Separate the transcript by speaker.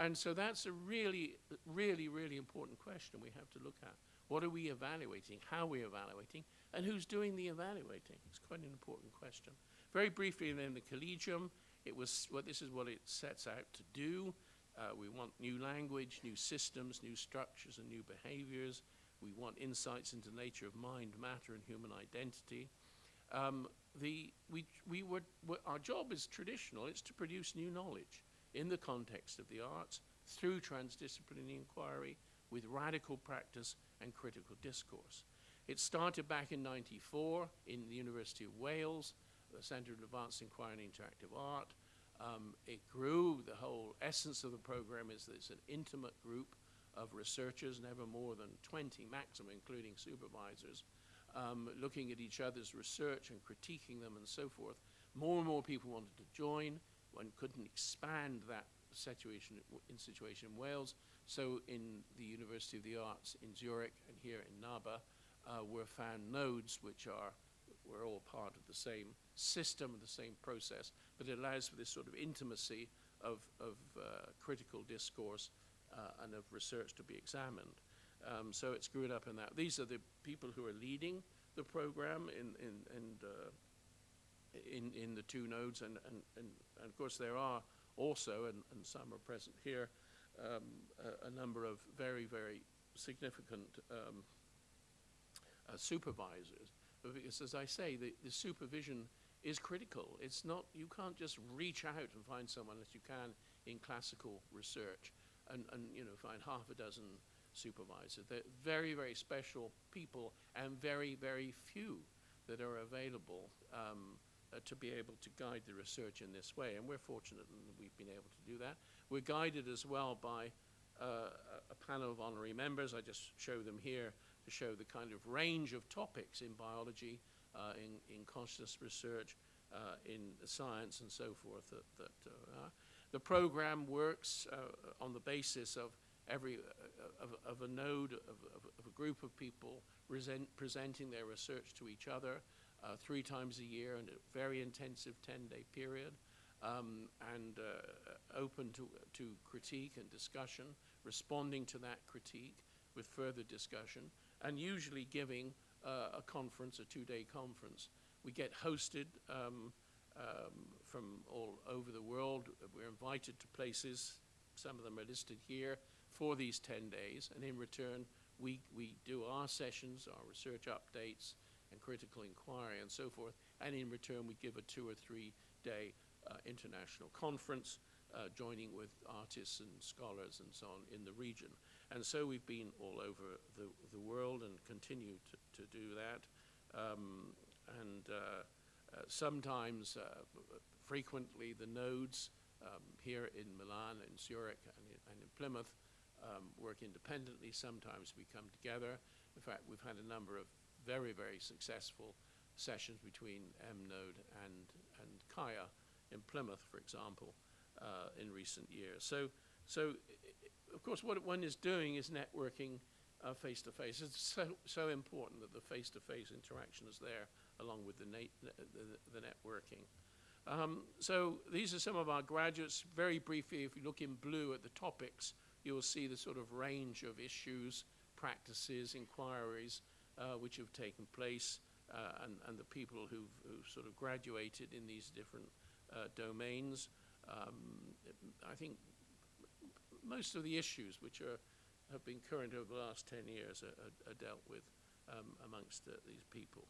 Speaker 1: And so that's a really, really, really important question we have to look at. What are we evaluating? How are we evaluating? And who's doing the evaluating? It's quite an important question. Very briefly, then, the collegium. This is what it sets out to do. We want new language, new systems, new structures, and new behaviors. We want insights into the nature of mind, matter, and human identity. Our job is traditional. It's to produce new knowledge in the context of the arts through transdisciplinary inquiry with radical practice and critical discourse. It started back in '94 in the University of Wales, the Centre of Advanced Inquiry and Interactive Art. It grew. The whole essence of the program is that it's an intimate group of researchers, never more than 20 maximum, including supervisors, looking at each other's research and critiquing them and so forth. More and more people wanted to join. One couldn't expand that situation in Wales. So in the University of the Arts in Zurich and here in Naba were found nodes which were all part of the same system, the same process, but it allows for this sort of intimacy of critical discourse and of research to be examined. So it's screwed up in that. These are the people who are leading the program in the two nodes, and of course there are also, and some are present here, a number of very, very significant supervisors. Because as I say, the supervision is critical. It's not, you can't just reach out and find someone as you can in classical research and find half a dozen supervisors. They're very, very special people and very, very few that are available to be able to guide the research in this way. And we're fortunate that we've been able to do that. We're guided as well by a panel of honorary members. I just show them here to show the kind of range of topics in biology, in consciousness research, in science and so forth. The program works on the basis of a node, of a group of people presenting their research to each other 3 times a year in a very intensive 10-day period, and open to critique and discussion, responding to that critique with further discussion, and usually giving a conference, a 2-day conference. We get hosted from all over the world. We're invited to places, some of them are listed here, for these 10 days, and in return, we do our sessions, our research updates, and critical inquiry and so forth, and in return we give a 2 or 3 day international conference, joining with artists and scholars and so on in the region. And so we've been all over the world and continue to do that. Sometimes, frequently, the nodes here in Milan and Zurich and in Plymouth work independently. Sometimes we come together. In fact, we've had a number of very, very successful sessions between M-Node and Kaya in Plymouth, for example, in recent years. So of course, what one is doing is networking face-to-face. It's so important that the face-to-face interaction is there along with the networking. So these are some of our graduates. Very briefly, if you look in blue at the topics, you will see the sort of range of issues, practices, inquiries which have taken place, and the people who've sort of graduated in these different domains. I think most of the issues which have been current over the last 10 years are dealt with amongst these people.